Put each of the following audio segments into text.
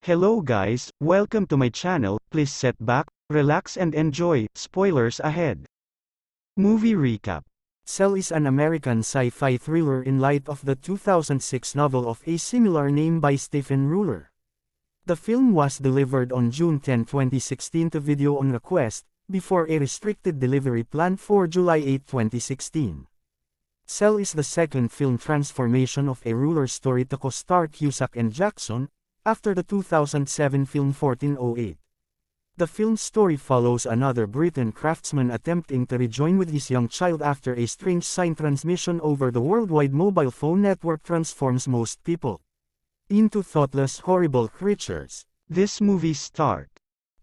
Hello guys, welcome to my channel. Please sit back, relax and enjoy. Spoilers ahead. Movie recap. Cell is an American sci-fi thriller in light of the 2006 novel of a similar name by Stephen Ruller. The film was delivered on June 10, 2016 to video on request, before a restricted delivery planned for July 8, 2016. Cell is the second film transformation of a Ruller story to co-star Cusack and Jackson, after the 2007 film 1408. The film's story follows another Briton craftsman attempting to rejoin with his young child after a strange sign transmission over the worldwide mobile phone network transforms most people into thoughtless, horrible creatures. This movie start.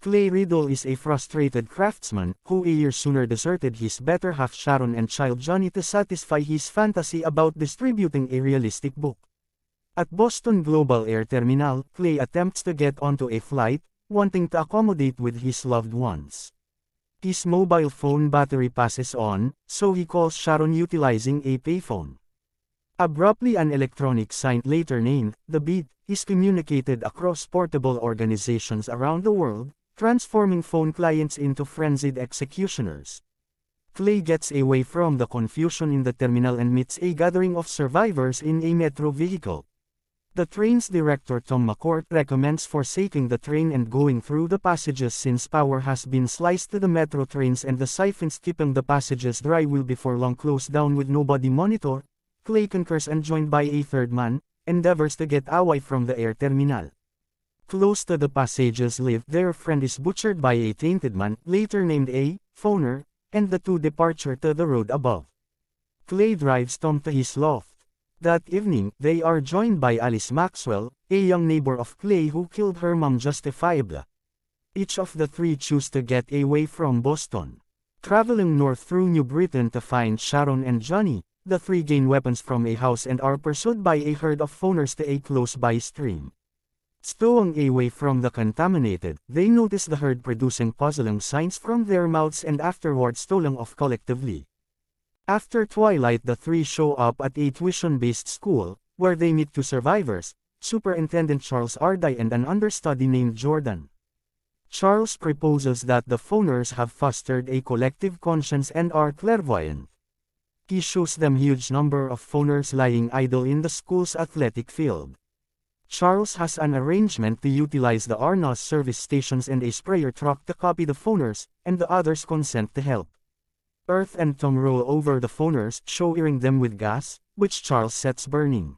Clay Riddle is a frustrated craftsman, who a year sooner deserted his better half Sharon and child Johnny to satisfy his fantasy about distributing a realistic book. At Boston Global Air Terminal, Clay attempts to get onto a flight, wanting to accommodate with his loved ones. His mobile phone battery passes on, so he calls Sharon utilizing a payphone. Abruptly, an electronic sign, later named The Beat, is communicated across portable organizations around the world, transforming phone clients into frenzied executioners. Clay gets away from the confusion in the terminal and meets a gathering of survivors in a metro vehicle. The train's director Tom McCourt recommends forsaking the train and going through the passages since power has been sliced to the metro trains and the siphons keeping the passages dry will before long close down with nobody monitor. Clay concurs and joined by a third man, endeavors to get away from the air terminal. Close to the passages live, their friend is butchered by a tainted man, later named a phoner, and the two departure to the road above. Clay drives Tom to his loft. That evening, they are joined by Alice Maxwell, a young neighbor of Clay who killed her mom justifiably. Each of the three choose to get away from Boston. Traveling north through New Britain to find Sharon and Johnny, the three gain weapons from a house and are pursued by a herd of phoners to a close-by stream. Stowing away from the contaminated, they notice the herd producing puzzling signs from their mouths and afterward stolen off collectively. After twilight, the three show up at a tuition-based school, where they meet two survivors, Superintendent Charles Ardy and an understudy named Jordan. Charles proposes that the phoners have fostered a collective conscience and are clairvoyant. He shows them huge number of phoners lying idle in the school's athletic field. Charles has an arrangement to utilize the Arnos service stations and a sprayer truck to copy the phoners, and the others consent to help. Earth and Tom roll over the phoners, showering them with gas, which Charles sets burning.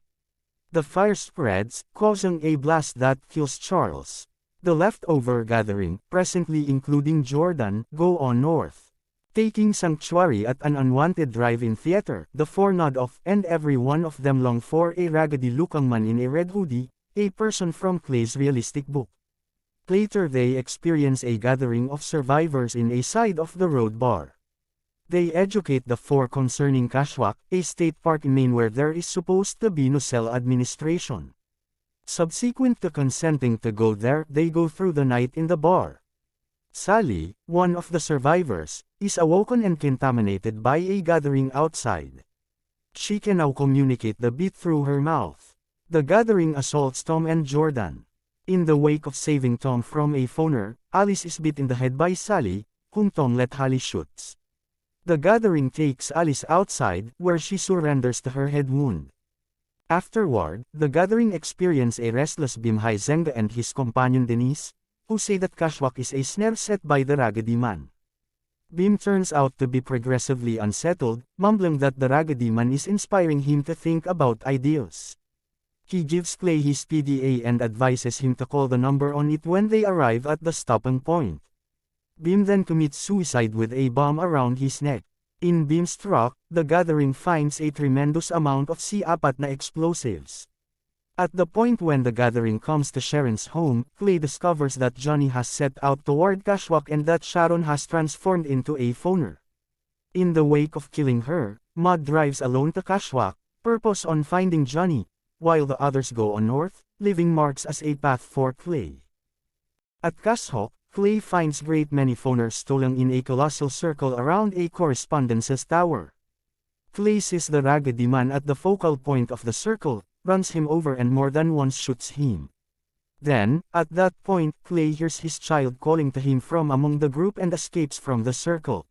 The fire spreads, causing a blast that kills Charles. The leftover gathering, presently including Jordan, go on north. Taking sanctuary at an unwanted drive-in theater, the four nod off, and every one of them long for a raggedy-looking man in a red hoodie, a person from Clay's realistic book. Later they experience a gathering of survivors in a side-of-the-road bar. They educate the four concerning Kashwak, a state park in Maine where there is supposed to be no cell administration. Subsequent to consenting to go there, they go through the night in the bar. Sally, one of the survivors, is awoken and contaminated by a gathering outside. She can now communicate the beat through her mouth. The gathering assaults Tom and Jordan. In the wake of saving Tom from a phoner, Alice is beat in the head by Sally, whom Tom let-Hally shoots. The gathering takes Alice outside, where she surrenders to her head wound. Afterward, the gathering experience a restless Bimhai Zenga and his companion Denise, who say that Kashwak is a snare set by the Raggedy Man. Bim turns out to be progressively unsettled, mumbling that the Raggedy Man is inspiring him to think about ideals. He gives Clay his PDA and advises him to call the number on it when they arrive at the stopping point. Bim then commits suicide with a bomb around his neck. In Bim's truck, the gathering finds a tremendous amount of C-apat na explosives. At the point when the gathering comes to Sharon's home, Clay discovers that Johnny has set out toward Kashwak and that Sharon has transformed into a phoner. In the wake of killing her, Maud drives alone to Kashwak, purpose on finding Johnny, while the others go on north, leaving marks as a path for Clay. At Kashwak, Clay finds great many phoners stolen in a colossal circle around a correspondences tower. Clay sees the Raggedy Man at the focal point of the circle, runs him over and more than once shoots him. Then, at that point, Clay hears his child calling to him from among the group and escapes from the circle.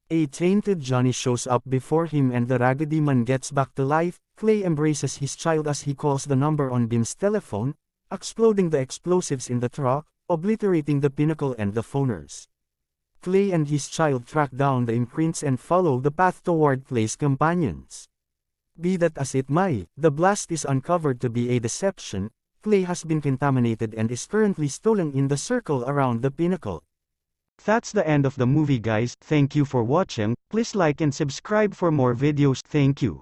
A tainted Johnny shows up before him and the Raggedy Man gets back to life. Clay embraces his child as he calls the number on Bim's telephone, exploding the explosives in the truck, obliterating the pinnacle and the phoners. Clay and his child track down the imprints and follow the path toward Clay's companions. Be that as it may, the blast is uncovered to be a deception. Clay has been contaminated and is currently stolen in the circle around the pinnacle. That's the end of the movie, guys. Thank you for watching. Please like and subscribe for more videos. Thank you.